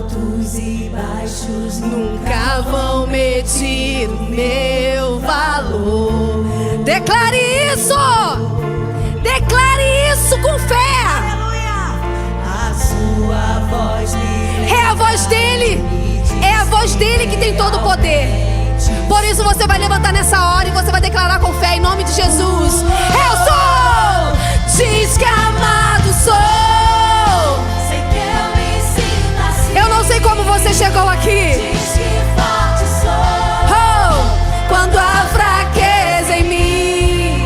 altos e baixos nunca vão medir o meu valor. Declare isso! Declare isso com fé! A sua voz me É a voz dele! É a voz dele que tem todo o poder. Por isso você vai levantar nessa hora e você vai declarar com fé em nome de Jesus: eu sou! Diz que amado sou! Sei que eu me sinto assim. Eu não sei como você chegou aqui. Diz que forte sou. Oh, quando há fraqueza em mim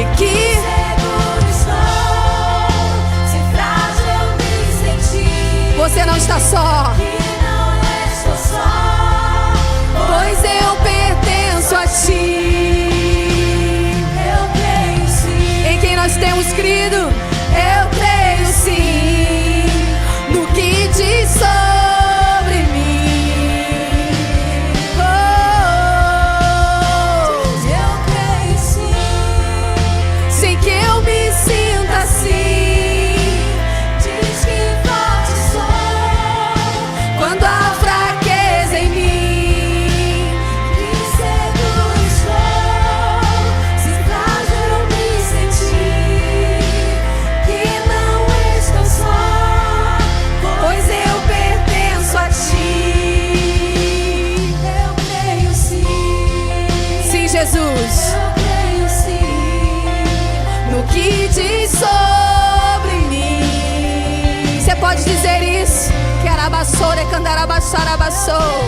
e que Seguro estou. Se frágil me senti. você não está só, Que não estou só. pois eu pertenço a ti. Eu creio sim. Em quem nós temos crido, eu creio sim no que diz sobre mim. Oh, Eu creio sim. sem que eu me sinta assim. Diz que forte sou. Quando há fraqueza em mim, Que seguro estou. Se frágil eu me senti. Que não estou só. pois eu pertenço a ti. Eu creio sim. Sim, Jesus, Eu creio sim. no que diz sobre mim. Você pode dizer isso? Que arabassore, candarabassarabassou.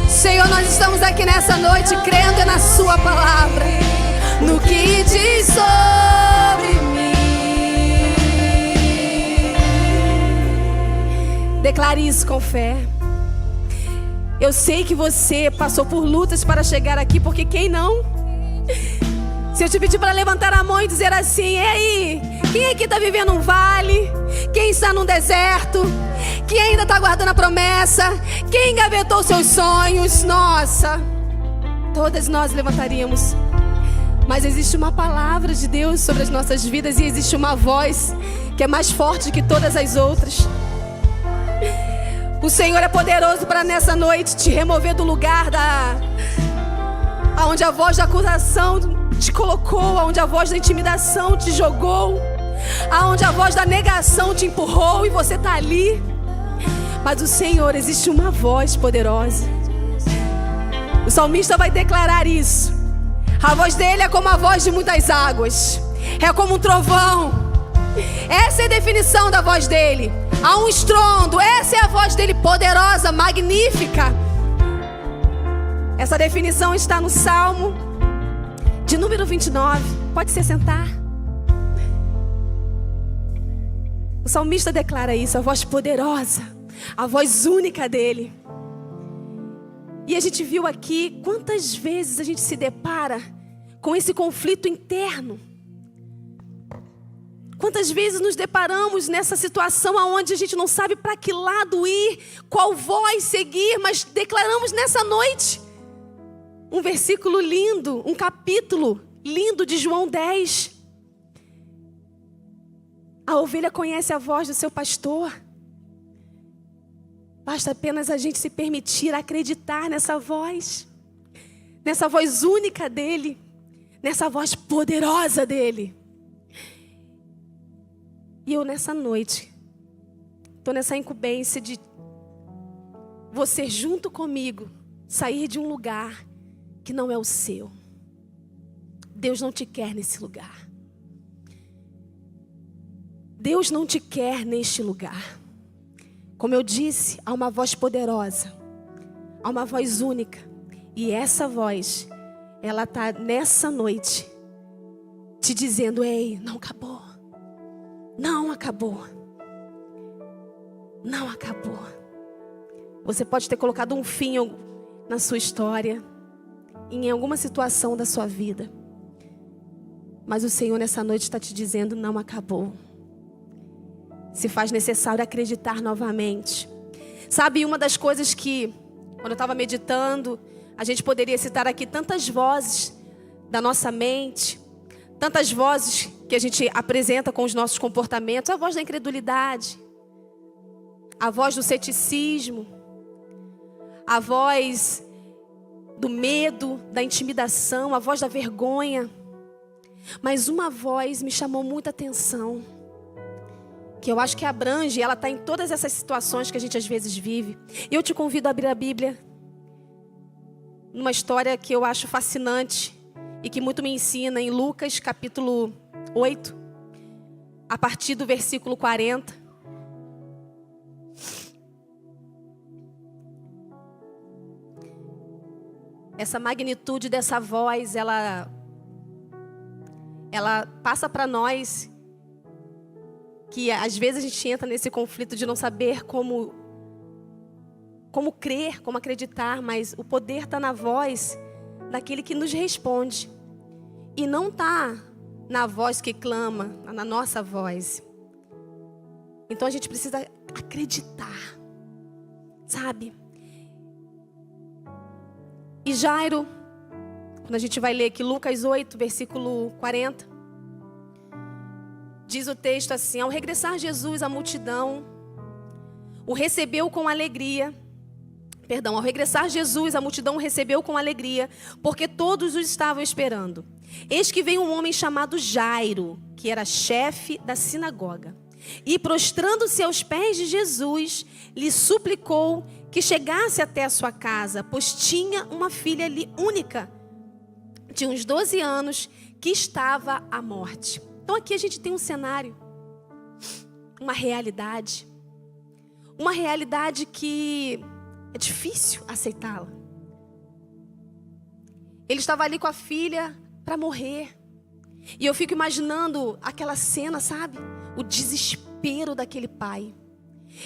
Senhor, nós estamos aqui nessa noite crendo na sua palavra, no que diz sobre mim. Declare isso com fé. Eu sei que você passou por lutas para chegar aqui, porque quem não? Se eu te pedir para levantar a mão e dizer assim: e aí, quem aqui está vivendo um vale? Quem está num deserto? Quem ainda está guardando a promessa? Quem engavetou seus sonhos? Nossa, todas nós levantaríamos. Mas existe uma palavra de Deus sobre as nossas vidas e existe uma voz que é mais forte que todas as outras. O Senhor é poderoso para nessa noite te remover do lugar aonde a voz da acusação te colocou, aonde a voz da intimidação te jogou, aonde a voz da negação te empurrou e você está ali. Mas o Senhor, existe uma voz poderosa. O salmista vai declarar isso. A voz dele é como a voz de muitas águas, é como um trovão. Essa é a definição da voz dele. Há um estrondo, essa é a voz dele poderosa, magnífica. Essa definição está no Salmo de número 29. Pode se sentar. O salmista declara isso, a voz poderosa, a voz única dele. E a gente viu aqui quantas vezes a gente se depara com esse conflito interno. Quantas vezes nos deparamos nessa situação onde a gente não sabe para que lado ir, qual voz seguir, mas declaramos nessa noite um versículo lindo, um capítulo lindo de João 10. A ovelha conhece a voz do seu pastor. Basta apenas a gente se permitir acreditar nessa voz única dele, nessa voz poderosa dele. E eu nessa noite, estou nessa incumbência de você junto comigo sair de um lugar que não é o seu. Deus não te quer nesse lugar. Deus não te quer neste lugar. Como eu disse, há uma voz poderosa, há uma voz única. E essa voz, ela está nessa noite te dizendo: ei, não acabou. Não acabou. Não acabou. Você pode ter colocado um fim na sua história, em alguma situação da sua vida. Mas o Senhor nessa noite está te dizendo: não acabou. Se faz necessário acreditar novamente. Sabe, uma das coisas que, quando eu estava meditando, a gente poderia citar aqui tantas vozes da nossa mente, tantas vozes que a gente apresenta com os nossos comportamentos. A voz da incredulidade, a voz do ceticismo, a voz do medo, da intimidação, a voz da vergonha. Mas uma voz me chamou muita atenção, que eu acho que abrange, ela está em todas essas situações que a gente às vezes vive. E eu te convido a abrir a Bíblia, numa história que eu acho fascinante e que muito me ensina, em Lucas capítulo 8, a partir do versículo 40. Essa magnitude dessa voz, ela passa para nós que às vezes a gente entra nesse conflito de não saber como crer, como acreditar, mas o poder está na voz daquele que nos responde. E não está na voz que clama, na nossa voz. Então a gente precisa acreditar, sabe? E Jairo, quando a gente vai ler aqui Lucas 8, versículo 40, diz o texto assim: ao regressar Jesus, a multidão o recebeu com alegria. Ao regressar Jesus, a multidão o recebeu com alegria, porque todos o estavam esperando. Eis que veio um homem chamado Jairo, que era chefe da sinagoga. E prostrando-se aos pés de Jesus, lhe suplicou que chegasse até a sua casa, pois tinha uma filha única, de uns 12 anos, que estava à morte. Então aqui a gente tem um cenário, uma realidade que é difícil aceitá-la. Ele estava ali com a filha para morrer. E eu fico imaginando aquela cena, sabe? O desespero daquele pai.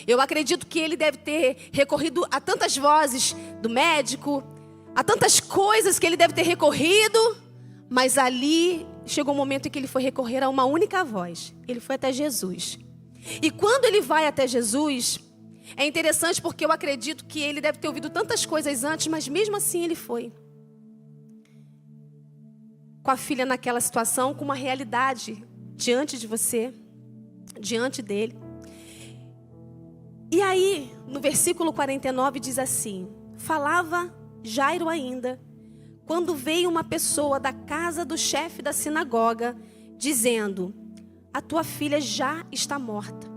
Eu acredito que ele deve ter recorrido a tantas vozes do médico, a tantas coisas que ele deve ter recorrido, mas ali chegou um momento em que ele foi recorrer a uma única voz. Ele foi até Jesus. E quando ele vai até Jesus, é interessante porque eu acredito que ele deve ter ouvido tantas coisas antes, mas mesmo assim ele foi. Com a filha naquela situação, com uma realidade diante de você, diante dele. E aí, no versículo 49 diz assim: falava Jairo ainda, quando veio uma pessoa da casa do chefe da sinagoga, dizendo: a tua filha já está morta.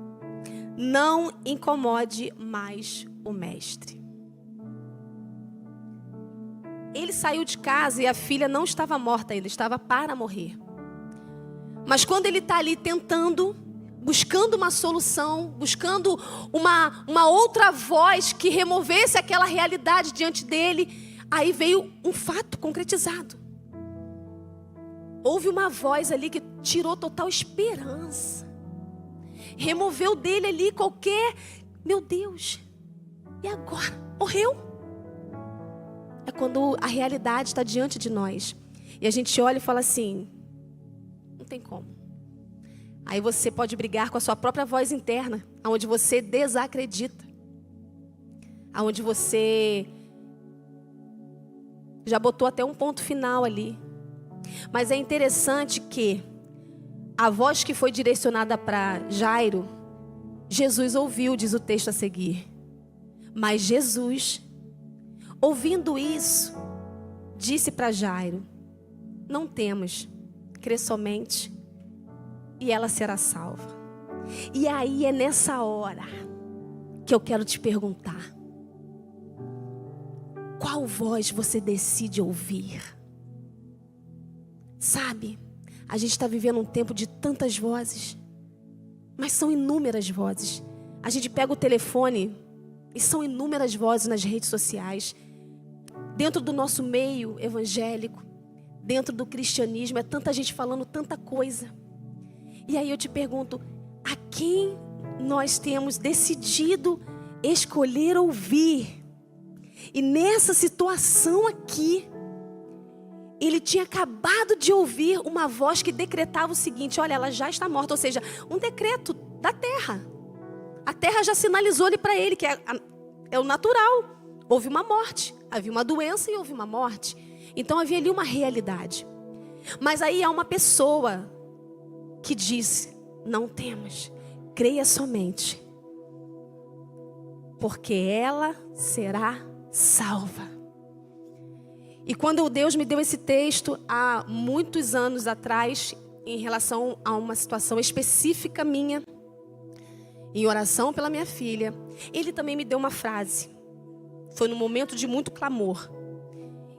Não incomode mais o mestre. Ele saiu de casa e a filha não estava morta ainda, estava para morrer. Mas quando ele está ali tentando, buscando uma solução, buscando uma outra voz que removesse aquela realidade diante dele, aí veio um fato concretizado. Houve uma voz ali que tirou total esperança. Removeu dele ali qualquer... Meu Deus, e agora? Morreu? É quando a realidade está diante de nós. E a gente olha e fala assim: não tem como. Aí você pode brigar com a sua própria voz interna, onde você desacredita. Onde você já botou até um ponto final ali. Mas é interessante que a voz que foi direcionada para Jairo, Jesus ouviu, diz o texto a seguir. Mas Jesus, ouvindo isso, disse para Jairo: não temas, crê somente e ela será salva. E aí é nessa hora que eu quero te perguntar: qual voz você decide ouvir? Sabe, a gente está vivendo um tempo de tantas vozes, mas são inúmeras vozes. A gente pega o telefone e são inúmeras vozes nas redes sociais. Dentro do nosso meio evangélico, dentro do cristianismo, é tanta gente falando tanta coisa. E aí eu te pergunto: a quem nós temos decidido escolher ouvir? E nessa situação aqui, ele tinha acabado de ouvir uma voz que decretava o seguinte: olha, ela já está morta. Ou seja, um decreto da terra. A terra já sinalizou ali para ele que é o natural. Houve uma morte, havia uma doença e houve uma morte. Então havia ali uma realidade. Mas aí há uma pessoa que diz: não temas, creia somente porque ela será salva. E quando Deus me deu esse texto, há muitos anos atrás, em relação a uma situação específica minha, em oração pela minha filha, Ele também me deu uma frase. Foi num momento de muito clamor.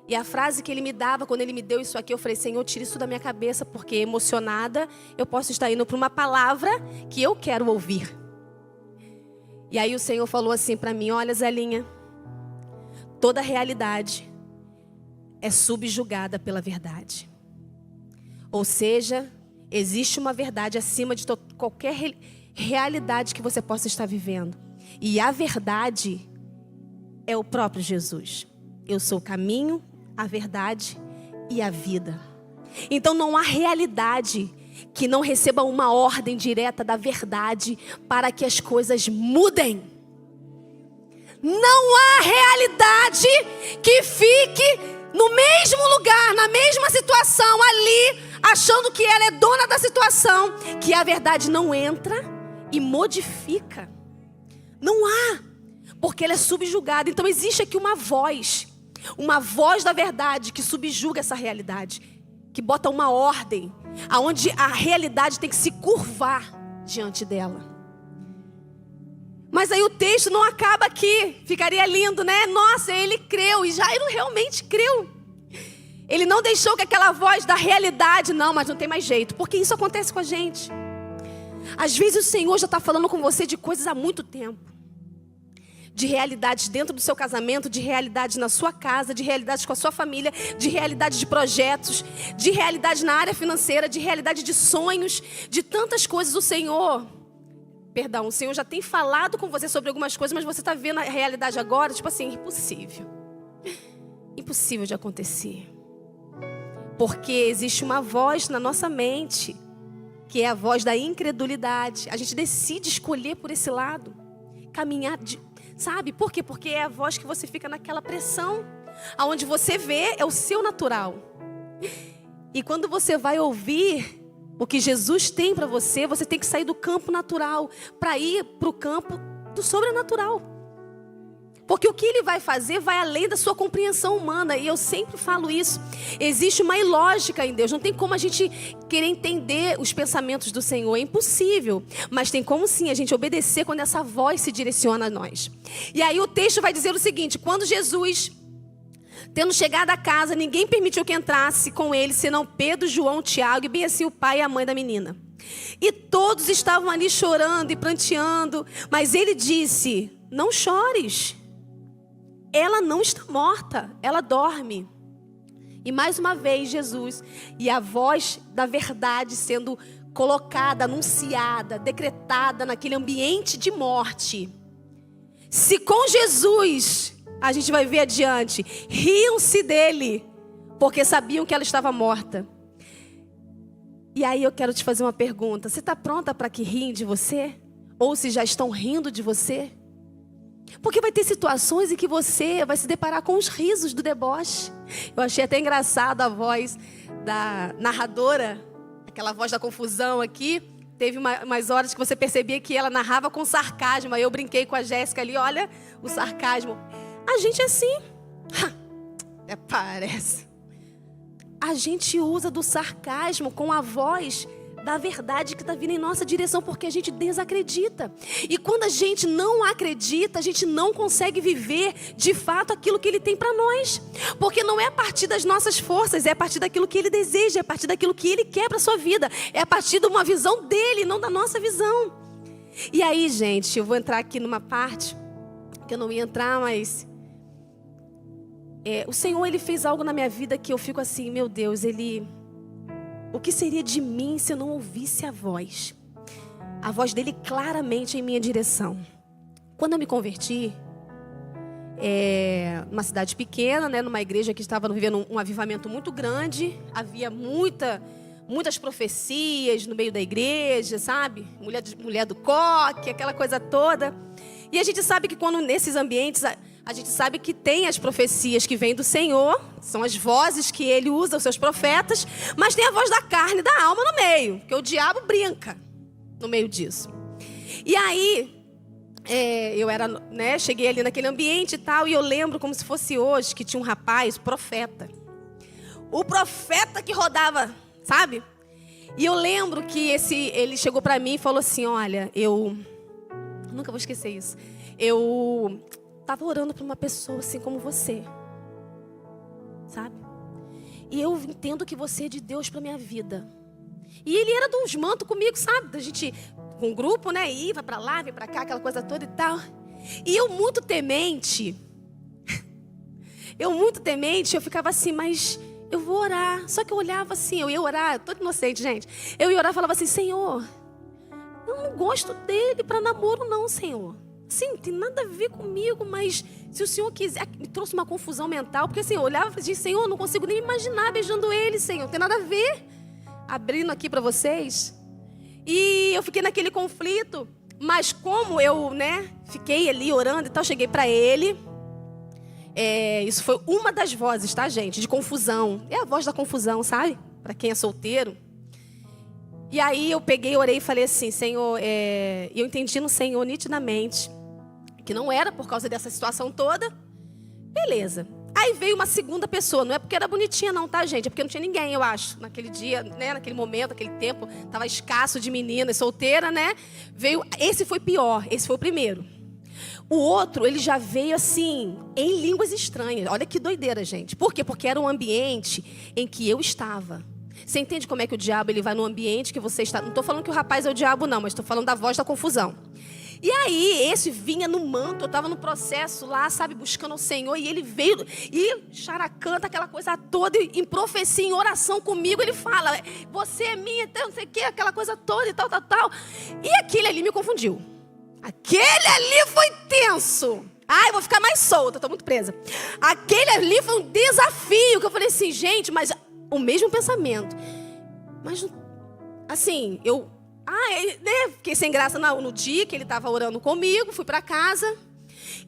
E a frase que Ele me dava, quando Ele me deu isso aqui, eu falei: Senhor, tira isso da minha cabeça, porque emocionada eu posso estar indo para uma palavra que eu quero ouvir. E aí o Senhor falou assim para mim: olha, Zelinha, toda realidade é subjugada pela verdade. Ou seja, existe uma verdade acima de qualquer realidade que você possa estar vivendo. E a verdade é o próprio Jesus. Eu sou o caminho, a verdade e a vida. Então não há realidade que não receba uma ordem direta da verdade para que as coisas mudem. Não há realidade que fique no mesmo lugar, na mesma situação, ali, achando que ela é dona da situação, que a verdade não entra e modifica. Não há, porque ela é subjugada. Então existe aqui uma voz da verdade que subjuga essa realidade, que bota uma ordem, aonde a realidade tem que se curvar diante dela. Mas aí o texto não acaba aqui. Ficaria lindo, né? Nossa, ele creu. E Jairo realmente creu. Ele não deixou que aquela voz da realidade, não, mas não tem mais jeito. Porque isso acontece com a gente. Às vezes o Senhor já está falando com você de coisas há muito tempo. De realidades dentro do seu casamento, de realidades na sua casa, de realidades com a sua família, de realidade de projetos, de realidade na área financeira, de realidade de sonhos, de tantas coisas. O Senhor já tem falado com você sobre algumas coisas, mas você está vendo a realidade agora, tipo assim, impossível de acontecer. Porque existe uma voz na nossa mente, que é a voz da incredulidade. A gente decide escolher por esse lado, caminhar, sabe? Por quê? Porque é a voz que você fica naquela pressão, aonde você vê é o seu natural. E quando você vai ouvir o que Jesus tem para você, você tem que sair do campo natural para ir para o campo do sobrenatural. Porque o que Ele vai fazer vai além da sua compreensão humana. E eu sempre falo isso. Existe uma ilógica em Deus. Não tem como a gente querer entender os pensamentos do Senhor. É impossível. Mas tem como sim a gente obedecer quando essa voz se direciona a nós. E aí o texto vai dizer o seguinte: quando Jesus, tendo chegado a casa, ninguém permitiu que entrasse com ele, senão Pedro, João, Tiago e bem assim o pai e a mãe da menina. E todos estavam ali chorando e pranteando. Mas ele disse: não chores. Ela não está morta, ela dorme. E mais uma vez Jesus, e a voz da verdade sendo colocada, anunciada, decretada naquele ambiente de morte. Se com Jesus, a gente vai ver adiante, riam-se dele, porque sabiam que ela estava morta. E aí eu quero te fazer uma pergunta: você está pronta para que riem de você? Ou se já estão rindo de você? Porque vai ter situações em que você vai se deparar com os risos do deboche. Eu achei até engraçado a voz da narradora, aquela voz da confusão aqui. Teve umas horas que você percebia que ela narrava com sarcasmo. Aí eu brinquei com a Jéssica ali: olha o sarcasmo. A gente é assim. Parece. A gente usa do sarcasmo com a voz da verdade que está vindo em nossa direção, porque a gente desacredita. E quando a gente não acredita, a gente não consegue viver de fato aquilo que Ele tem para nós. Porque não é a partir das nossas forças, é a partir daquilo que Ele deseja, é a partir daquilo que Ele quer para a sua vida. É a partir de uma visão dEle, não da nossa visão. E aí, gente, eu vou entrar aqui numa parte que eu não ia entrar, mas o Senhor, Ele fez algo na minha vida que eu fico assim: meu Deus, o que seria de mim se eu não ouvisse a voz dele claramente em minha direção? Quando eu me converti, numa cidade pequena, né, numa igreja que estava vivendo um avivamento muito grande, havia muitas profecias no meio da igreja, sabe? Mulher do coque, aquela coisa toda. E a gente sabe que quando nesses ambientes, a gente sabe que tem as profecias que vêm do Senhor, são as vozes que Ele usa, os seus profetas, mas tem a voz da carne e da alma no meio, que o diabo brinca no meio disso. E aí, eu era, né, cheguei ali naquele ambiente e tal, e eu lembro como se fosse hoje, que tinha um rapaz, profeta. O profeta que rodava, sabe? E eu lembro que ele chegou pra mim e falou assim, olha, eu nunca vou esquecer isso. Eu tava orando por uma pessoa assim como você, sabe? E eu entendo que você é de Deus pra minha vida. E ele era dos mantos comigo, sabe? Da gente, com um grupo, né? Ia, vai pra lá, vem pra cá, aquela coisa toda e tal. E eu muito temente, eu ficava assim, mas eu vou orar. Só que eu olhava assim, eu ia orar, toda inocente, gente. Eu ia orar e falava assim, Senhor, eu não gosto dele pra namoro não, Senhor. Sim, tem nada a ver comigo, mas se o Senhor quiser... Me trouxe uma confusão mental, porque assim, eu olhava e disse, Senhor, não consigo nem me imaginar beijando ele, Senhor. Não tem nada a ver. Abrindo aqui para vocês. E eu fiquei naquele conflito, mas como eu, né, fiquei ali orando e tal, cheguei para ele. Isso foi uma das vozes, tá, gente? De confusão. É a voz da confusão, sabe? Para quem é solteiro. E aí eu peguei, orei e falei assim, Senhor, eu entendi no Senhor nitidamente que não era por causa dessa situação toda. Beleza. Aí veio uma segunda pessoa, não é porque era bonitinha não, tá, gente? É porque não tinha ninguém, eu acho. Naquele dia, né, naquele momento, naquele tempo, tava escasso de meninas, solteira, né? Esse foi pior, esse foi o primeiro. O outro, ele já veio assim, em línguas estranhas. Olha que doideira, gente. Por quê? Porque era um ambiente em que eu estava. Você entende como é que o diabo ele vai no ambiente que você está? Não estou falando que o rapaz é o diabo, não, mas estou falando da voz da confusão. E aí, esse vinha no manto, eu estava no processo lá, sabe, buscando o Senhor, e ele veio, e characanta, aquela coisa toda, e em profecia, em oração comigo, ele fala, você é minha, então não sei o que, aquela coisa toda e tal. E aquele ali me confundiu. Aquele ali foi tenso. Ai, vou ficar mais solta, estou muito presa. Aquele ali foi um desafio, que eu falei assim, gente, mas o mesmo pensamento. Mas, assim, né, fiquei sem graça no dia que ele estava orando comigo, fui para casa.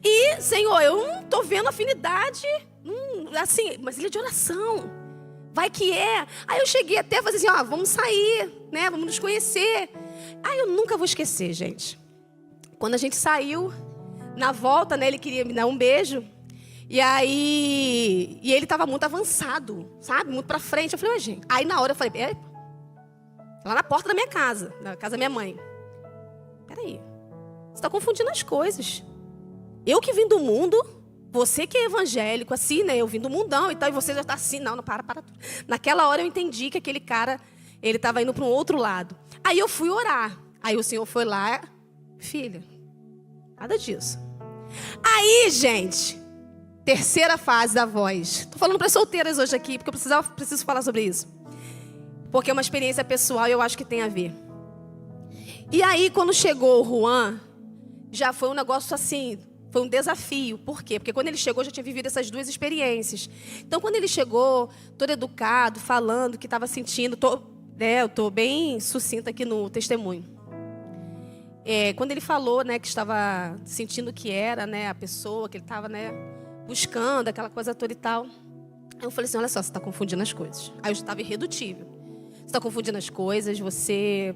E, Senhor, eu não estou vendo afinidade, assim, mas ele é de oração. Vai que é. Aí eu cheguei até a fazer assim, vamos sair, né, vamos nos conhecer. Aí eu nunca vou esquecer, gente. Quando a gente saiu, na volta, né, ele queria me dar um beijo. E aí, ele estava muito avançado, sabe, muito para frente. Eu falei, gente. Aí na hora eu falei, lá na porta da minha casa, da casa da minha mãe. Peraí, você está confundindo as coisas. Eu que vim do mundo, você que é evangélico, assim, né? Eu vim do mundão e tal, e você já está assim. Não, para. Naquela hora eu entendi que aquele cara, ele estava indo para um outro lado. Aí eu fui orar. Aí o Senhor foi lá, filha, nada disso. Aí, gente, terceira fase da voz. Estou falando para solteiras hoje aqui, porque eu preciso falar sobre isso. Porque é uma experiência pessoal e eu acho que tem a ver. E aí, quando chegou o Juan, já foi um negócio assim, foi um desafio. Por quê? Porque quando ele chegou, já tinha vivido essas duas experiências. Então, quando ele chegou, todo educado, falando o que estava sentindo, eu estou bem sucinta aqui no testemunho. Quando ele falou, né, que estava sentindo que era, né, a pessoa, que ele estava, né, buscando, aquela coisa toda e tal. Aí eu falei assim, olha só, você está confundindo as coisas. Aí eu estava irredutível. Você está confundindo as coisas, você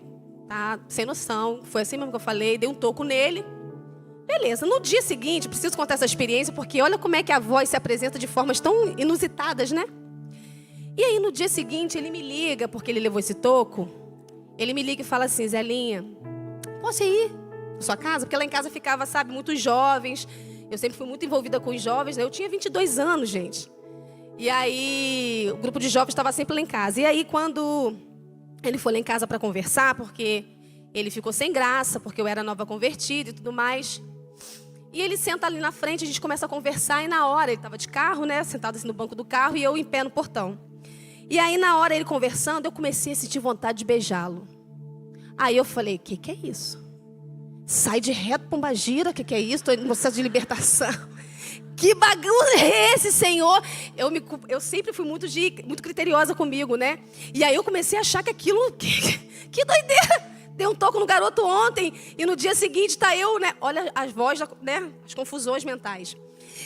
tá sem noção. Foi assim mesmo que eu falei, dei um toco nele. Beleza, no dia seguinte, preciso contar essa experiência, porque olha como é que a voz se apresenta de formas tão inusitadas, né? E aí no dia seguinte ele me liga, porque ele levou esse toco. Ele me liga e fala assim, Zelinha, posso ir na sua casa? Porque lá em casa ficava, sabe, muitos jovens. Eu sempre fui muito envolvida com os jovens, né? Eu tinha 22 anos, gente. E aí, o grupo de jovens estava sempre lá em casa. E aí, quando ele foi lá em casa para conversar, porque ele ficou sem graça, porque eu era nova convertida e tudo mais. E ele senta ali na frente, a gente começa a conversar. E na hora, ele estava de carro, né? Sentado assim no banco do carro e eu em pé no portão. E aí, na hora, ele conversando, eu comecei a sentir vontade de beijá-lo. Aí eu falei, que é isso? Sai de reto, pombagira, que é isso? Estou em processo de libertação. Que bagulho é esse, Senhor? Eu sempre fui muito criteriosa comigo, né? E aí eu comecei a achar que aquilo... Que doideira! Dei um toco no garoto ontem e no dia seguinte tá eu, né? Olha as vozes, né? As confusões mentais.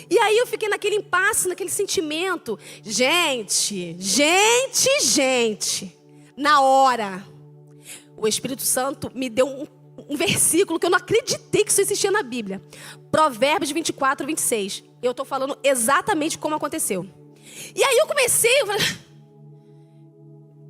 E aí eu fiquei naquele impasse, naquele sentimento. Gente. Na hora, o Espírito Santo me deu um versículo que eu não acreditei que isso existia na Bíblia. Provérbios 24, 26. Eu estou falando exatamente como aconteceu. E aí eu falei,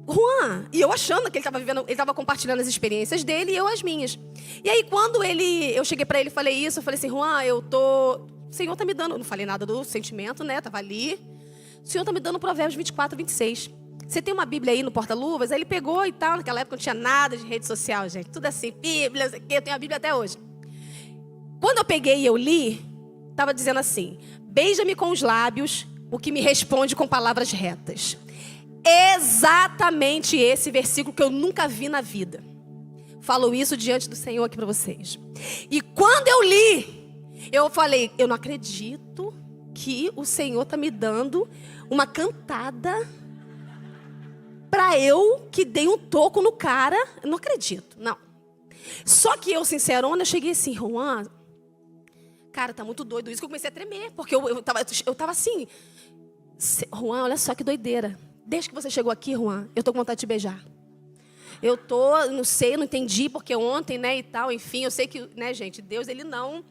Juan, e eu achando que ele estava compartilhando as experiências dele e eu as minhas. E aí quando eu cheguei para ele e falei isso, eu falei assim, Juan, o Senhor está me dando, eu não falei nada do sentimento, né, estava ali. O Senhor está me dando Provérbios 24, 26. Você tem uma Bíblia aí no porta-luvas? Aí ele pegou e tal, naquela época não tinha nada de rede social, gente. Tudo assim, Bíblia, não sei o quê, eu tenho a Bíblia até hoje. Quando eu peguei e eu li, estava dizendo assim, beija-me com os lábios, o que me responde com palavras retas. Exatamente esse versículo que eu nunca vi na vida. Falo isso diante do Senhor aqui para vocês. E quando eu li, eu falei, eu não acredito que o Senhor está me dando uma cantada para eu que dei um toco no cara. Eu não acredito, não. Só que eu, sincerona, eu cheguei assim, Juan, cara, tá muito doido isso, que eu comecei a tremer, porque eu tava assim, Juan, olha só que doideira. Desde que você chegou aqui, Juan, eu tô com vontade de te beijar. Não sei, não entendi, porque ontem, né, e tal, enfim, eu sei que, né, gente, Deus, ele não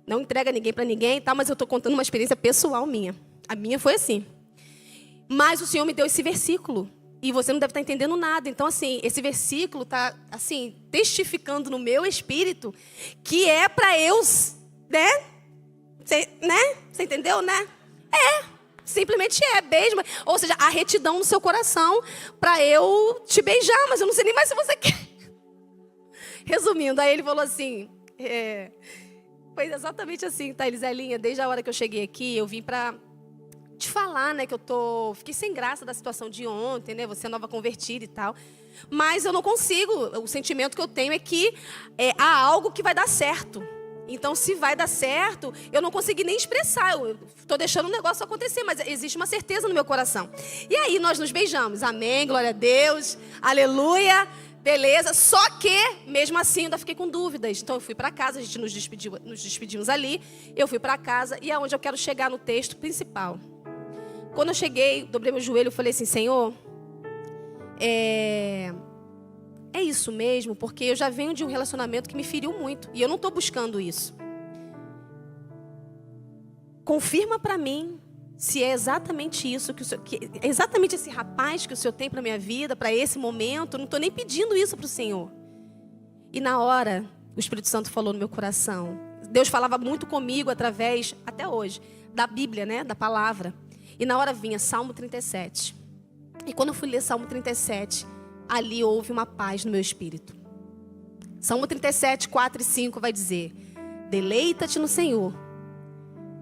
entrega ninguém para ninguém e tal, mas eu tô contando uma experiência pessoal minha. A minha foi assim. Mas o Senhor me deu esse versículo. E você não deve estar entendendo nada. Então, assim, esse versículo está, assim, testificando no meu espírito que é para eu, né? Você entendeu, né? Simplesmente beijo. Ou seja, a retidão no seu coração para eu te beijar, mas eu não sei nem mais se você quer. Resumindo, aí ele falou assim, foi exatamente assim, tá, Eliselinha? Desde a hora que eu cheguei aqui, eu vim para te falar, né, que fiquei sem graça da situação de ontem, né, você é nova convertida e tal, mas eu não consigo, o sentimento que eu tenho é que há algo que vai dar certo, então se vai dar certo, eu não consegui nem expressar, eu estou deixando o negócio acontecer, mas existe uma certeza no meu coração, e aí nós nos beijamos, amém, glória a Deus, aleluia, beleza, só que, mesmo assim, eu ainda fiquei com dúvidas. Então, eu fui para casa, a gente nos despedimos ali. Eu fui para casa e é onde eu quero chegar no texto principal. Quando eu cheguei, dobrei meu joelho e falei assim, Senhor, é isso mesmo, porque eu já venho de um relacionamento que me feriu muito. E eu não estou buscando isso. Confirma para mim se é exatamente isso, exatamente esse rapaz que o Senhor tem para a minha vida, para esse momento. Eu não estou nem pedindo isso para o Senhor. E na hora, o Espírito Santo falou no meu coração. Deus falava muito comigo através, até hoje, da Bíblia, né, da palavra. E na hora vinha Salmo 37. E quando eu fui ler Salmo 37, ali houve uma paz no meu espírito. Salmo 37, 4 e 5 vai dizer, deleita-te no Senhor,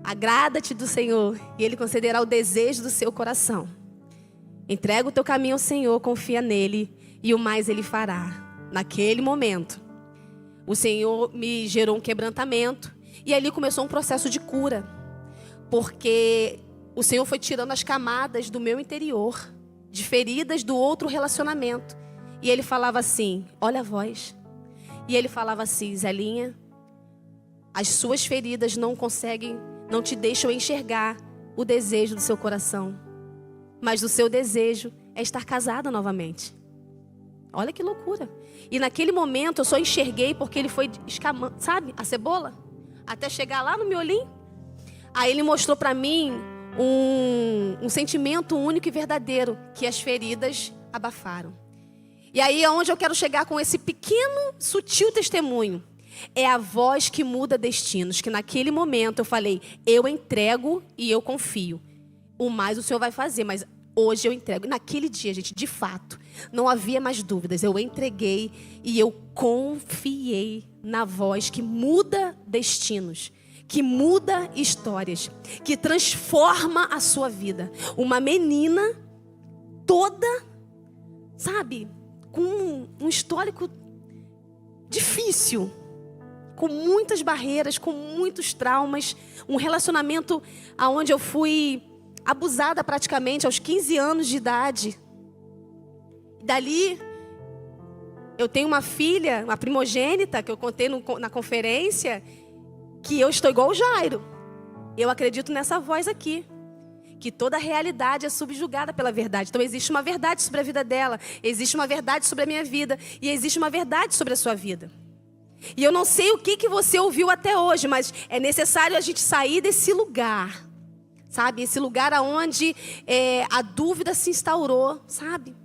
agrada-te do Senhor, e Ele concederá o desejo do seu coração. Entrega o teu caminho ao Senhor, confia nele, e o mais Ele fará. Naquele momento, o Senhor me gerou um quebrantamento, e ali começou um processo de cura, porque o Senhor foi tirando as camadas do meu interior, de feridas do outro relacionamento. E Ele falava assim, olha a voz. E Ele falava assim, Zelinha, as suas feridas não te deixam enxergar o desejo do seu coração. Mas o seu desejo é estar casada novamente. Olha que loucura. E naquele momento eu só enxerguei porque ele foi escamando, sabe, a cebola, até chegar lá no miolinho. Aí Ele mostrou para mim um sentimento único e verdadeiro que as feridas abafaram. E aí é onde eu quero chegar com esse pequeno, sutil testemunho. É a voz que muda destinos, que naquele momento eu falei, eu entrego e eu confio. O mais o Senhor vai fazer, mas hoje eu entrego. E naquele dia, gente, de fato, não havia mais dúvidas. Eu entreguei e eu confiei na voz que muda destinos, que muda histórias, que transforma a sua vida. Uma menina toda, sabe, com um histórico difícil, com muitas barreiras, com muitos traumas, um relacionamento onde eu fui abusada praticamente aos 15 anos de idade. Dali, eu tenho uma filha, uma primogênita, que eu contei na conferência, que eu estou igual o Jairo. Eu acredito nessa voz aqui, que toda a realidade é subjugada pela verdade. Então existe uma verdade sobre a vida dela, existe uma verdade sobre a minha vida, e existe uma verdade sobre a sua vida. E eu não sei o que você ouviu até hoje, mas é necessário a gente sair desse lugar, sabe? Esse lugar aonde a dúvida se instaurou, sabe?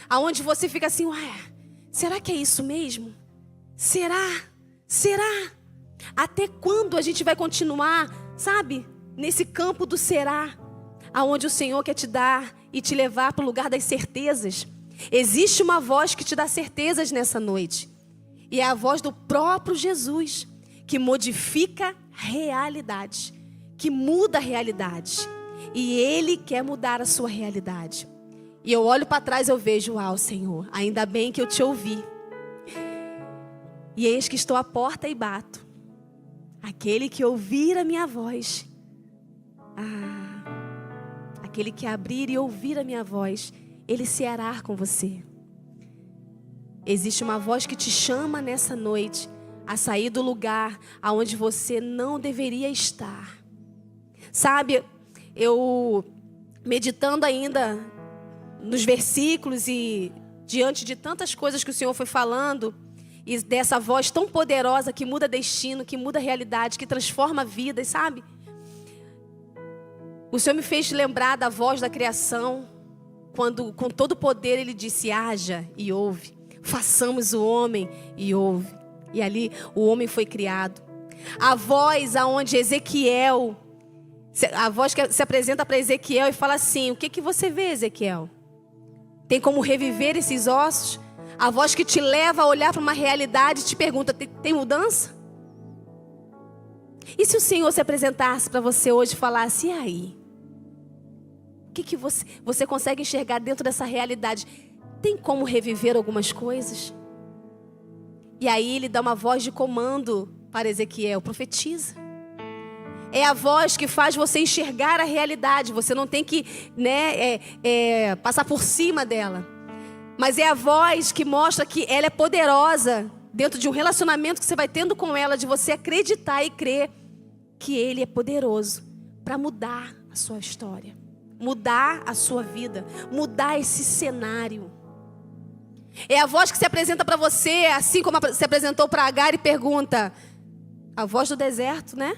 Aonde você fica assim, ué, será que é isso mesmo? Será? Será? Até quando a gente vai continuar, sabe? Nesse campo do será, aonde o Senhor quer te dar e te levar para o lugar das certezas. Existe uma voz que te dá certezas nessa noite. E é a voz do próprio Jesus, que modifica realidade, que muda a realidade. E Ele quer mudar a sua realidade. E eu olho para trás e eu vejo, uau, Senhor, ainda bem que eu te ouvi. E eis que estou à porta e bato. Aquele que ouvir a minha voz, aquele que abrir e ouvir a minha voz, Ele ceará com você. Existe uma voz que te chama nessa noite a sair do lugar aonde você não deveria estar. Sabe, eu meditando ainda nos versículos e diante de tantas coisas que o Senhor foi falando, e dessa voz tão poderosa que muda destino, que muda realidade, que transforma vidas, sabe? O Senhor me fez lembrar da voz da criação, quando com todo o poder Ele disse, haja e ouve. Façamos o homem e ouve. E ali o homem foi criado. A voz aonde Ezequiel, a voz que se apresenta para Ezequiel e fala assim, o que você vê, Ezequiel? Tem como reviver esses ossos? A voz que te leva a olhar para uma realidade e te pergunta, tem mudança? E se o Senhor se apresentasse para você hoje e falasse, e aí? O que você consegue enxergar dentro dessa realidade? Tem como reviver algumas coisas? E aí Ele dá uma voz de comando para Ezequiel, profetiza. É a voz que faz você enxergar a realidade. Você não tem que passar por cima dela. Mas é a voz que mostra que ela é poderosa dentro de um relacionamento que você vai tendo com ela, de você acreditar e crer que Ele é poderoso para mudar a sua história, mudar a sua vida, mudar esse cenário. É a voz que se apresenta para você, assim como se apresentou para Agar e pergunta, a voz do deserto, né?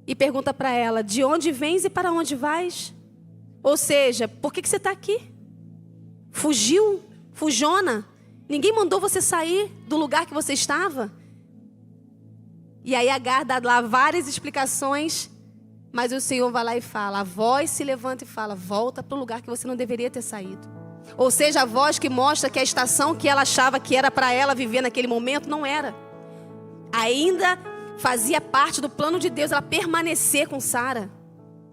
E pergunta para ela, de onde vens e para onde vais? Ou seja, por que você está aqui? Fugiu? Fujona? Ninguém mandou você sair do lugar que você estava? E aí Agar dá lá várias explicações, mas o Senhor vai lá e fala, a voz se levanta e fala, volta para o lugar que você não deveria ter saído. Ou seja, a voz que mostra que a estação que ela achava que era para ela viver naquele momento, não era. Ainda fazia parte do plano de Deus ela permanecer com Sara.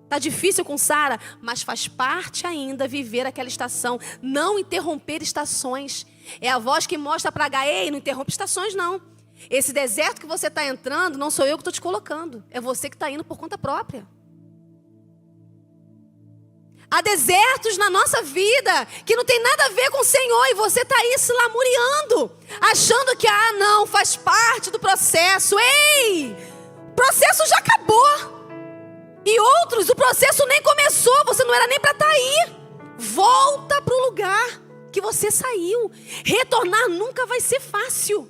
Está difícil com Sara, mas faz parte ainda viver aquela estação. Não interromper estações. É a voz que mostra para Agar, ei, não interrompe estações não. Esse deserto que você está entrando, não sou eu que estou te colocando. É você que está indo por conta própria. Há desertos na nossa vida que não tem nada a ver com o Senhor. E você está aí se lamuriando, achando que, não, faz parte do processo. Ei, o processo já acabou. E outros, o processo nem começou, você não era nem para estar aí. Volta para o lugar que você saiu. Retornar nunca vai ser fácil.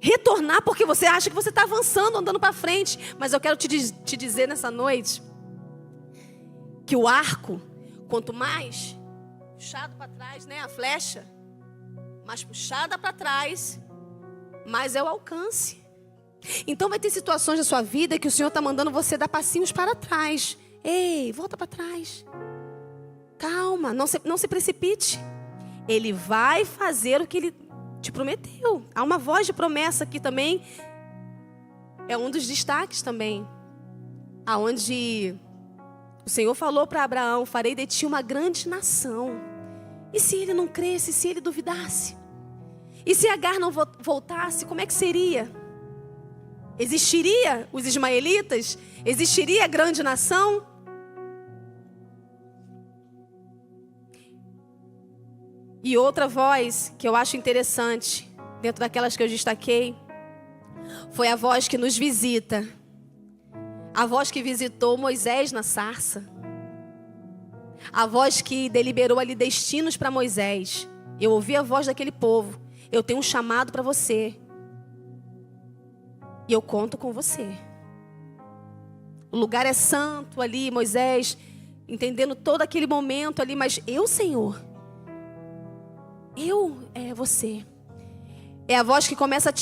Retornar porque você acha que você está avançando, andando para frente. Mas eu quero te dizer nessa noite que o arco, quanto mais puxado para trás, né, a flecha, mais puxada para trás, mais é o alcance. Então vai ter situações da sua vida que o Senhor está mandando você dar passinhos para trás. Ei, volta para trás. Calma, não se precipite. Ele vai fazer o que Ele te prometeu. Há uma voz de promessa aqui também. É um dos destaques também. Aonde o Senhor falou para Abraão, farei de ti uma grande nação. E se ele não cresce, se ele duvidasse? E se Agar não voltasse, como é que seria? Existiria os ismaelitas? Existiria a grande nação? E outra voz que eu acho interessante, dentro daquelas que eu destaquei, foi a voz que nos visita. A voz que visitou Moisés na sarça. A voz que deliberou ali destinos para Moisés. Eu ouvi a voz daquele povo. Eu tenho um chamado para você. E eu conto com você. O lugar é santo ali, Moisés, entendendo todo aquele momento ali, mas eu, Senhor, você. É a voz que começa a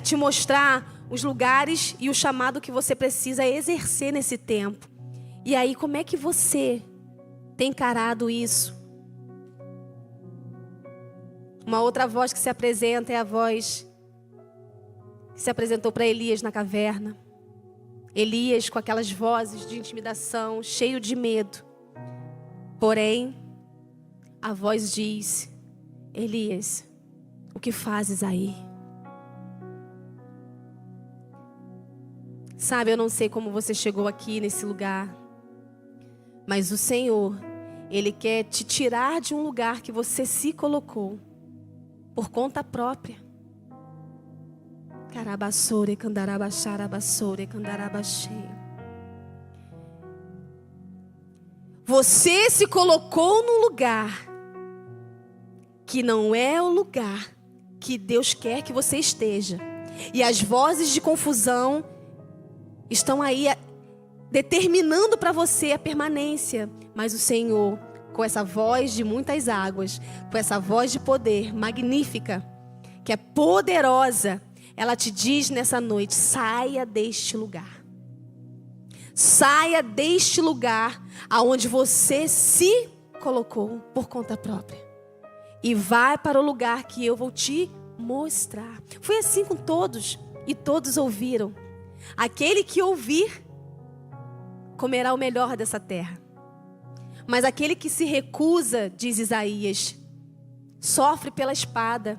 te mostrar os lugares e o chamado que você precisa exercer nesse tempo. E aí, como é que você tem encarado isso? Uma outra voz que se apresenta é a voz que se apresentou para Elias na caverna. Elias com aquelas vozes de intimidação, cheio de medo. Porém, a voz diz: Elias, o que fazes aí? Sabe, eu não sei como você chegou aqui nesse lugar, mas o Senhor, Ele quer te tirar de um lugar que você se colocou por conta própria. Carabassore, candarabaxarabassore, candarabaxei. Você se colocou num lugar que não é o lugar que Deus quer que você esteja. E as vozes de confusão estão aí determinando para você a permanência. Mas o Senhor, com essa voz de muitas águas, com essa voz de poder magnífica, que é poderosa, ela te diz nessa noite: saia deste lugar. Saia deste lugar aonde você se colocou por conta própria. E vai para o lugar que eu vou te mostrar. Foi assim com todos, e todos ouviram. Aquele que ouvir, comerá o melhor dessa terra. Mas aquele que se recusa, diz Isaías, sofre pela espada.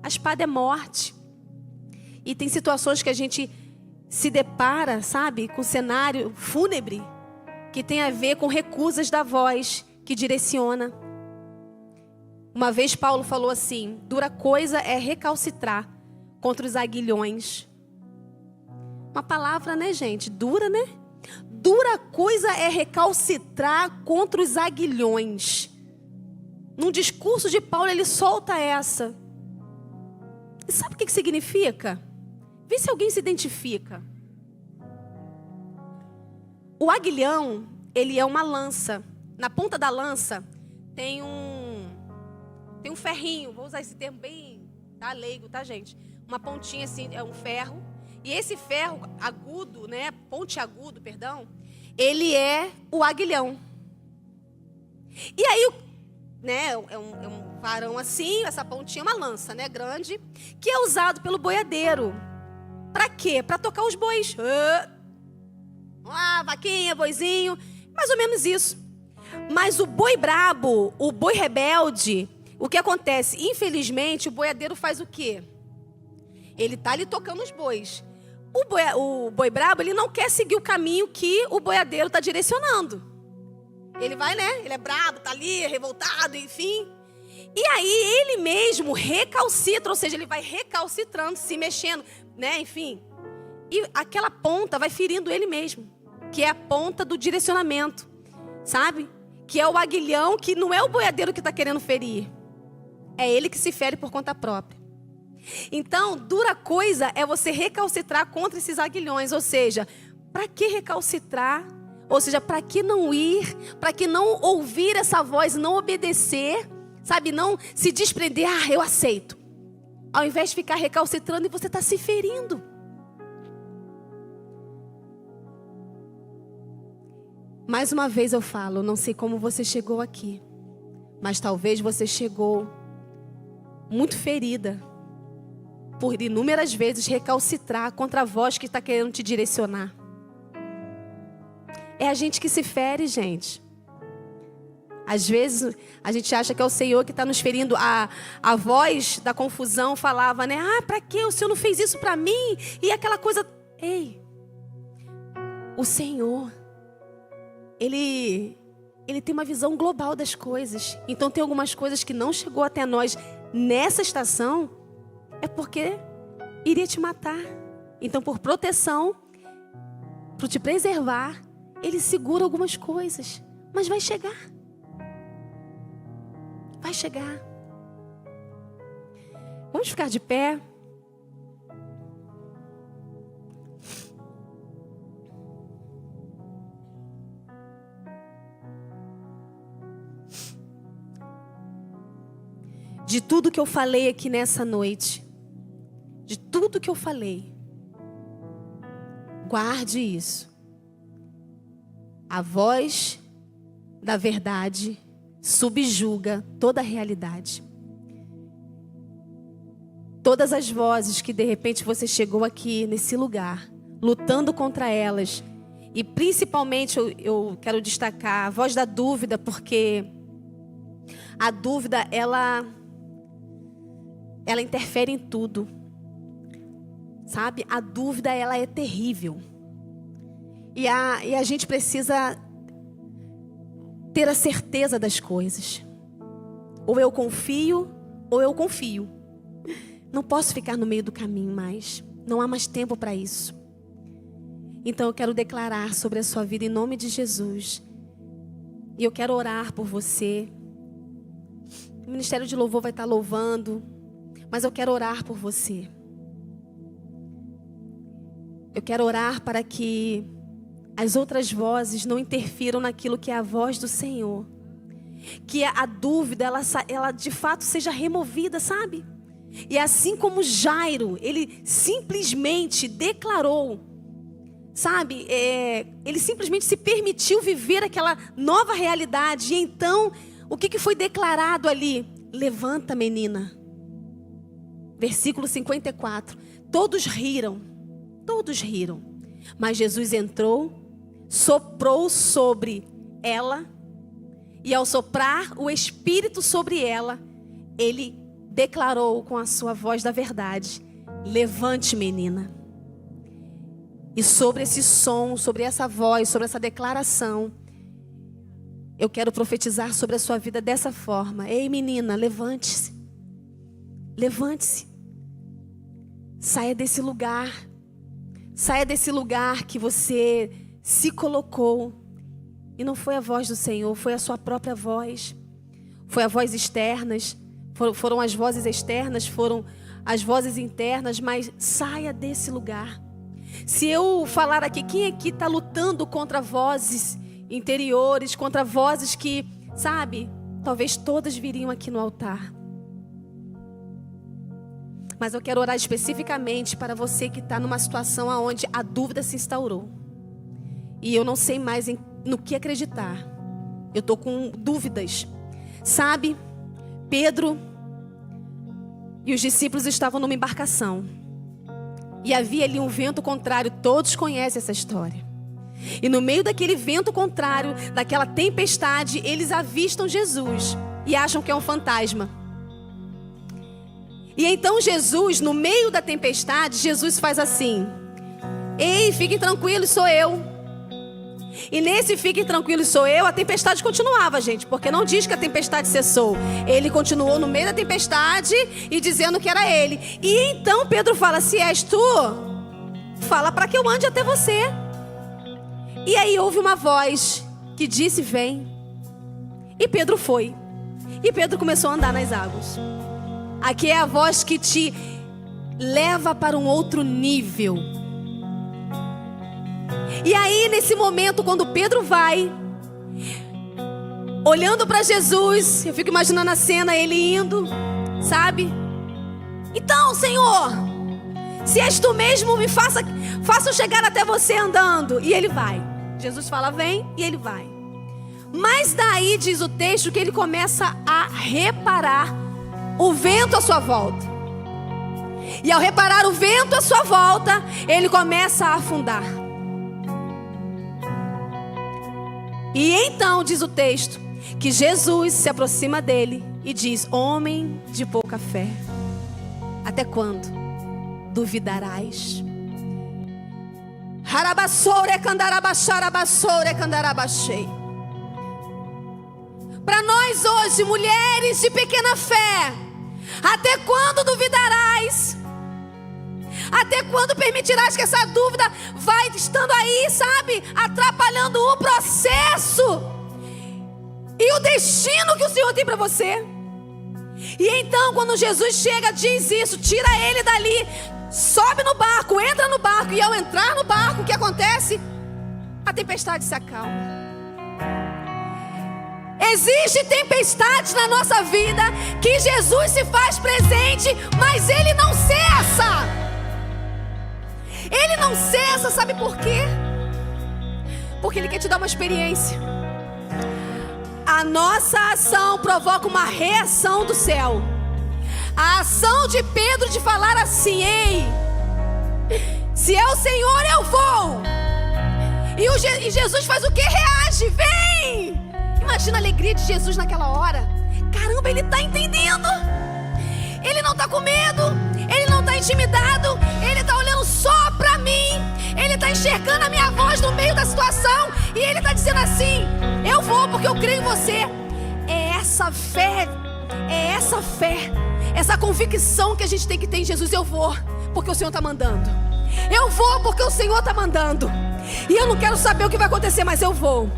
A espada é morte. E tem situações que a gente se depara, sabe, com cenário fúnebre, que tem a ver com recusas da voz que direciona. Uma vez Paulo falou assim: dura coisa é recalcitrar contra os aguilhões. Uma palavra, né, gente? Dura, né? Dura coisa é recalcitrar contra os aguilhões. Num discurso de Paulo, ele solta essa. E sabe o que significa? Vê se alguém se identifica. O aguilhão, ele é uma lança. Na ponta da lança tem um ferrinho. Vou usar esse termo bem leigo, tá, gente? Uma pontinha assim, é um ferro. E esse ferro agudo, né, pontiagudo, perdão, ele é o aguilhão. E aí, né, é um varão assim, essa pontinha é uma lança, né, grande, que é usado pelo boiadeiro. Para quê? Para tocar os bois. Vaquinha, boizinho, mais ou menos isso. Mas o boi brabo, o boi rebelde, o que acontece? Infelizmente, o boiadeiro faz o quê? Ele tá ali tocando os bois. O boi brabo, ele não quer seguir o caminho que o boiadeiro está direcionando. Ele vai, né? Ele é brabo, tá ali, revoltado, enfim. E aí ele mesmo recalcitra, ou seja, ele vai recalcitrando, se mexendo, né? Enfim. E aquela ponta vai ferindo ele mesmo, que é a ponta do direcionamento, sabe? Que é o aguilhão, que não é o boiadeiro que está querendo ferir. É ele que se fere por conta própria. Então, dura coisa é você recalcitrar contra esses aguilhões. Ou seja, para que recalcitrar? Ou seja, para que não ir? Para que não ouvir essa voz, não obedecer? Sabe, não se desprender. Eu aceito. Ao invés de ficar recalcitrando e você está se ferindo. Mais uma vez eu falo, não sei como você chegou aqui. Mas talvez você chegou muito ferida. Por inúmeras vezes recalcitrar contra a voz que está querendo te direcionar. É a gente que se fere, gente. Às vezes a gente acha que é o Senhor que está nos ferindo. A voz da confusão falava, né? Para que o Senhor não fez isso para mim? E aquela coisa... Ei, o Senhor, Ele tem uma visão global das coisas. Então tem algumas coisas que não chegou até nós nessa estação, é porque iria te matar. Então, por proteção, para te preservar, Ele segura algumas coisas. Mas vai chegar. Vai chegar. Vamos ficar de pé. de tudo que eu falei aqui nessa noite, de tudo que eu falei, guarde isso. A voz da verdade subjuga toda a realidade. Todas as vozes que de repente você chegou aqui nesse lugar, lutando contra elas, e principalmente eu quero destacar a voz da dúvida, porque a dúvida ela interfere em tudo, sabe? A dúvida ela é terrível, e a gente precisa ter a certeza das coisas. Ou eu confio, ou eu confio. Não posso ficar no meio do caminho mais. Não há mais tempo para isso. Então eu quero declarar sobre a sua vida em nome de Jesus. E eu quero orar por você. O Ministério de Louvor vai estar louvando, mas eu quero orar por você. Eu quero orar para que as outras vozes não interfiram naquilo que é a voz do Senhor. Que a dúvida, ela de fato seja removida, sabe? E assim como Jairo, ele simplesmente declarou, sabe? Ele simplesmente se permitiu viver aquela nova realidade. E então, o que foi declarado ali? Levanta, menina. Versículo 54. Todos riram. Mas Jesus entrou, soprou sobre ela, e ao soprar o Espírito sobre ela, ele declarou com a sua voz da verdade: levante, menina. E sobre esse som, sobre essa voz, sobre essa declaração, eu quero profetizar sobre a sua vida dessa forma: ei, menina, levante-se. Levante-se. Saia desse lugar. Saia desse lugar que você se colocou. E não foi a voz do Senhor, foi a sua própria voz. Foi a voz externas. Foram as vozes externas, foram as vozes internas. Mas saia desse lugar. Se eu falar aqui, quem aqui está lutando contra vozes interiores, contra vozes que, sabe, talvez todas viriam aqui no altar. Mas eu quero orar especificamente para você que está numa situação onde a dúvida se instaurou. E eu não sei mais no que acreditar. Eu estou com dúvidas. Sabe, Pedro e os discípulos estavam numa embarcação. E havia ali um vento contrário. Todos conhecem essa história. E no meio daquele vento contrário, daquela tempestade, eles avistam Jesus e acham que é um fantasma. E então Jesus, no meio da tempestade, Jesus faz assim: ei, fiquem tranquilos, sou eu. E nesse fiquem tranquilos, sou eu, a tempestade continuava, gente, porque não diz que a tempestade cessou. Ele continuou no meio da tempestade e dizendo que era ele. E então Pedro fala: se és tu, fala para que eu ande até você. E aí houve uma voz que disse: vem. E Pedro foi. E Pedro começou a andar nas águas. Aqui é a voz que te leva para um outro nível. E aí, nesse momento, quando Pedro vai, olhando para Jesus, eu fico imaginando a cena, ele indo, sabe? Então, Senhor, se és tu mesmo, me faça eu chegar até você andando. E ele vai. Jesus fala: vem, e ele vai. Mas daí diz o texto que ele começa a reparar o vento à sua volta. E ao reparar o vento à sua volta, ele começa a afundar. E então diz o texto que Jesus se aproxima dele e diz: homem de pouca fé, até quando duvidarás? Para nós hoje, mulheres de pequena fé, até quando duvidarás? Até quando permitirás que essa dúvida vai estando aí, sabe, atrapalhando o processo e o destino que o Senhor tem para você? E então, quando Jesus chega, diz isso, tira ele dali, sobe no barco, entra no barco. E ao entrar no barco, o que acontece? A tempestade se acalma. Existem tempestades na nossa vida que Jesus se faz presente, mas Ele não cessa. Ele não cessa, sabe por quê? Porque Ele quer te dar uma experiência. A nossa ação provoca uma reação do céu. A ação de Pedro de falar assim: ei, se é o Senhor, eu vou. E Jesus faz o que? Reage, vem. Imagina a alegria de Jesus naquela hora. Caramba, Ele está entendendo. Ele não está com medo. Ele não está intimidado. Ele está olhando só para mim. Ele está enxergando a minha voz no meio da situação. E Ele está dizendo assim: eu vou porque eu creio em você. É essa fé, essa convicção que a gente tem que ter em Jesus. Eu vou porque o Senhor está mandando. Eu vou porque o Senhor está mandando. E eu não quero saber o que vai acontecer, mas eu vou.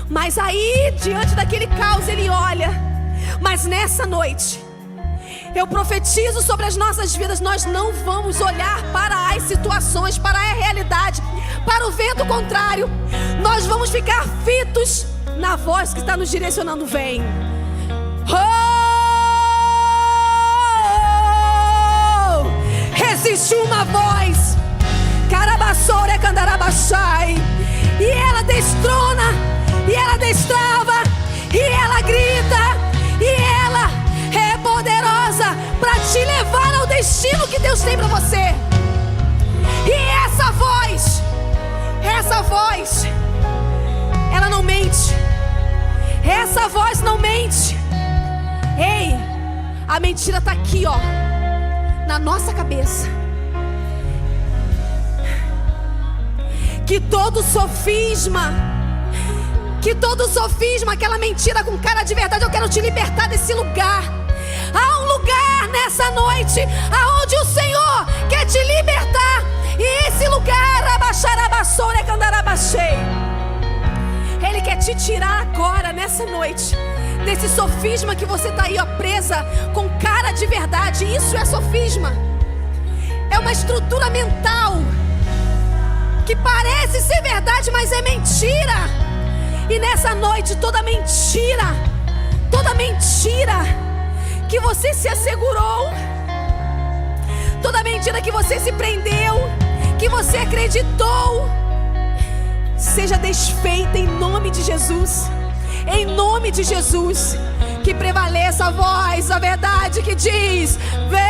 Mas aí, diante daquele caos, Ele olha. Mas nessa noite, eu profetizo sobre as nossas vidas. Nós não vamos olhar para as situações, para a realidade, para o vento contrário. Nós vamos ficar fitos na voz que está nos direcionando. Vem. Existe uma voz, Carabassore Candarabachai, e ela destrona, e ela destrava, e ela grita, e ela é poderosa para te levar ao destino que Deus tem para você. E essa voz, ela não mente. Essa voz não mente. Ei, a mentira está aqui, ó, na nossa cabeça. Que todo sofisma, aquela mentira com cara de verdade, eu quero te libertar desse lugar. Há um lugar nessa noite aonde o Senhor quer te libertar. E esse lugar, Ele quer te tirar agora, nessa noite, desse sofisma que você está aí, ó, presa com cara de verdade. Isso é sofisma. É uma estrutura mental que parece ser verdade, mas é mentira. E nessa noite, toda mentira que você se assegurou, toda mentira que você se prendeu, que você acreditou, seja desfeita em nome de Jesus. Em nome de Jesus, que prevaleça a voz, a verdade que diz: vem,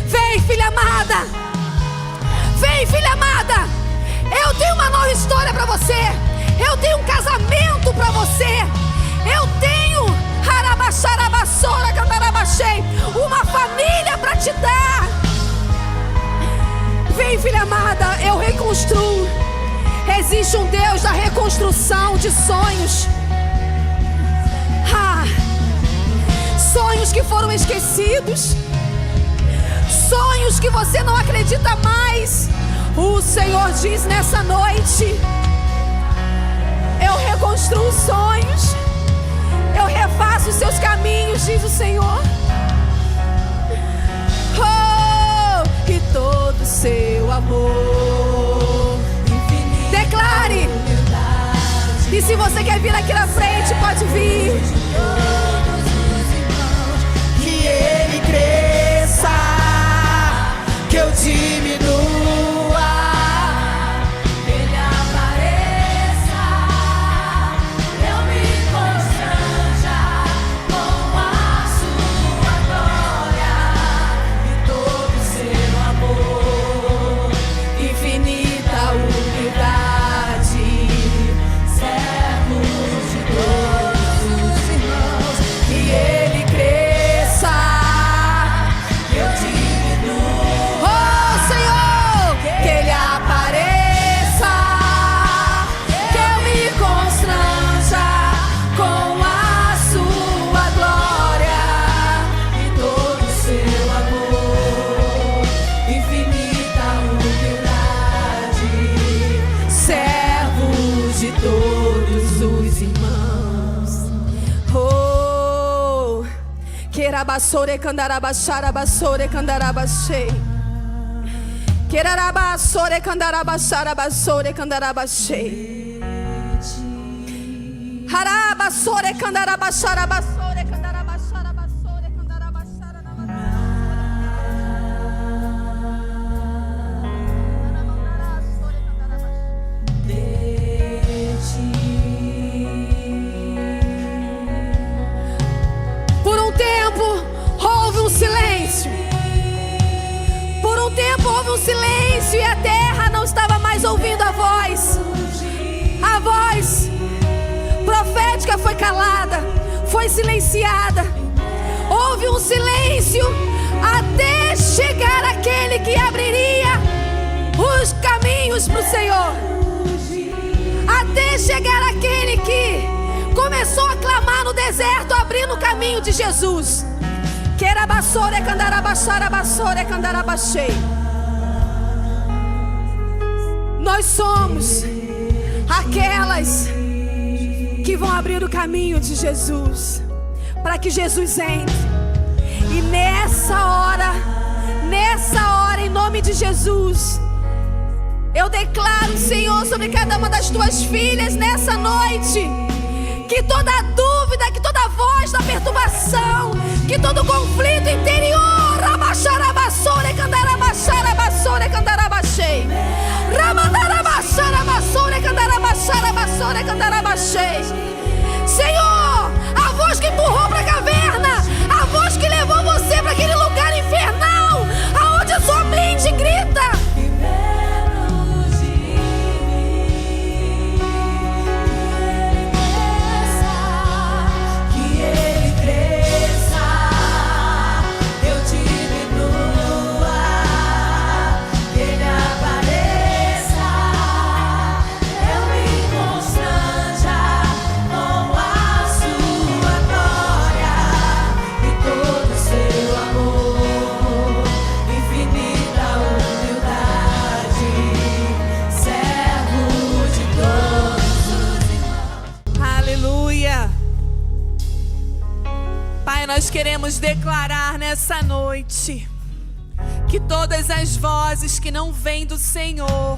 vem, filha amada, vem, filha amada. Eu tenho uma nova história para você. Eu tenho um casamento para você. Eu tenho uma família para te dar. Vem, filha amada, eu reconstruo. Existe um Deus da reconstrução de sonhos. Sonhos que foram esquecidos, sonhos que você não acredita mais. O Senhor diz nessa noite: eu reconstruo sonhos, eu refaço os seus caminhos, diz o Senhor. E todo seu amor infinito. Declare. E se você quer vir aqui na frente, pode vir. Que Ele cresça, que eu diminua. Ele apareça, eu me constranja com a sua glória e todo seu amor, infinita humildade, servos de todos os irmãos. Que Ele cresça, eu diminuo. Oh, Senhor, Que Ele apareça, que eu me constranja com a sua glória e todo seu amor, infinita humildade, servos de todos os irmãos. oh, Querabassore Candarabacharabassore Candarabachei. Querarabassore Candarabacharabassore Candarabachei. Harabassore candarabacharabassore candarabacharabassore candarabacharabassore. Por um tempo houve um silêncio. Por um tempo houve um silêncio e a terra não estava mais ouvindo a voz. A voz profética foi calada, foi silenciada. Houve um silêncio até chegar aquele que abriria os caminhos para o Senhor. Até chegar aquele que começou a clamar no deserto, abrindo o caminho de Jesus. Querabassore candarabacharabassore candarabachei. Nós somos aquelas que vão abrir o caminho de Jesus, para que Jesus entre. E nessa hora, em nome de Jesus, eu declaro, Senhor, sobre cada uma das tuas filhas nessa noite, que toda dúvida, que toda voz da perturbação, que todo conflito interior, rabacharabassore candarabacharabassore candarabachei, ramandarabacharabassore candarabacharabassore candarabachei. Senhor, a voz que empurrou para a caverna, a voz que levou você para aquele lugar infernal, aonde a sua mente grita. Nós queremos declarar nessa noite que todas as vozes que não vêm do Senhor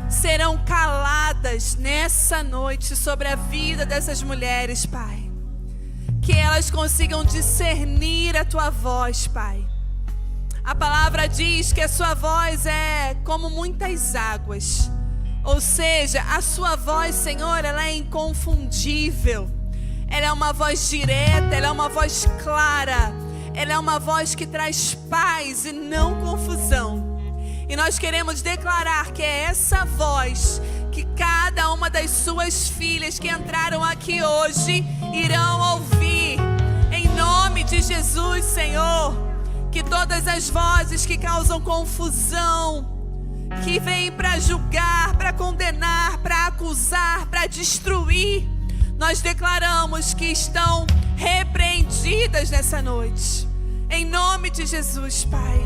serão caladas nessa noite sobre a vida dessas mulheres, Pai. Que elas consigam discernir a Tua voz, Pai. A palavra diz que a Sua voz é como muitas águas. Ou seja, a Sua voz, Senhor, ela é inconfundível. Ela é uma voz direta, ela é uma voz clara. Ela é uma voz que traz paz e não confusão. E nós queremos declarar que é essa voz que cada uma das suas filhas que entraram aqui hoje irão ouvir. Em nome de Jesus, Senhor. Que todas as vozes que causam confusão, que vêm para julgar, para condenar, para acusar, para destruir, nós declaramos que estão repreendidas nessa noite. Em nome de Jesus, Pai.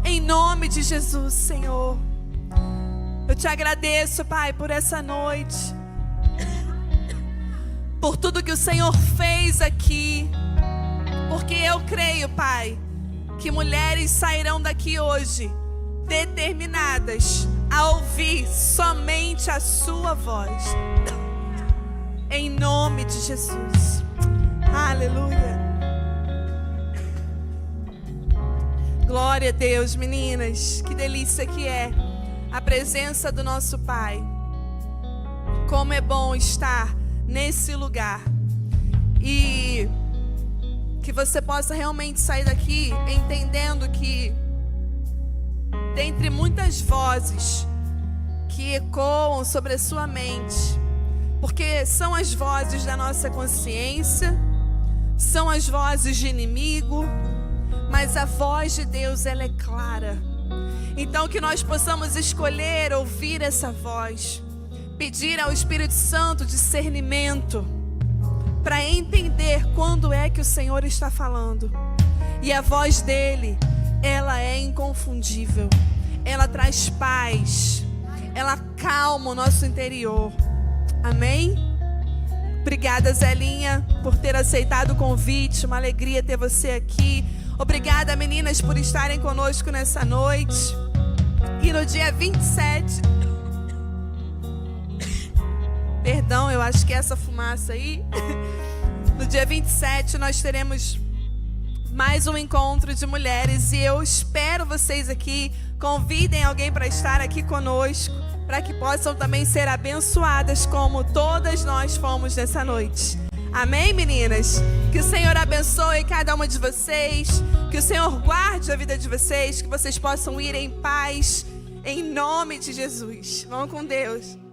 Em nome de Jesus, Senhor. Eu te agradeço, Pai, por essa noite. Por tudo que o Senhor fez aqui. Porque eu creio, Pai, que mulheres sairão daqui hoje determinadas a ouvir somente a Sua voz. Em nome de Jesus. Aleluia. Glória a Deus, meninas. Que delícia que é a presença do nosso Pai. Como é bom estar nesse lugar. E que você possa realmente sair daqui entendendo que, dentre muitas vozes que ecoam sobre a sua mente, porque são as vozes da nossa consciência, são as vozes de inimigo, mas a voz de Deus, ela é clara. Então que nós possamos escolher ouvir essa voz, pedir ao Espírito Santo discernimento, para entender quando é que o Senhor está falando. E a voz dele, ela é inconfundível, ela traz paz, ela acalma o nosso interior. Amém? Obrigada, Zelinha, por ter aceitado o convite. Uma alegria ter você aqui. Obrigada, meninas, por estarem conosco nessa noite. E no dia 27, Perdão, eu acho que é essa fumaça aí. No dia 27 nós teremos mais um encontro de mulheres e eu espero vocês aqui. Convidem alguém para estar aqui conosco, para que possam também ser abençoadas como todas nós fomos nessa noite. Amém, meninas? Que o Senhor abençoe cada uma de vocês, que o Senhor guarde a vida de vocês, que vocês possam ir em paz, em nome de Jesus. Vão com Deus.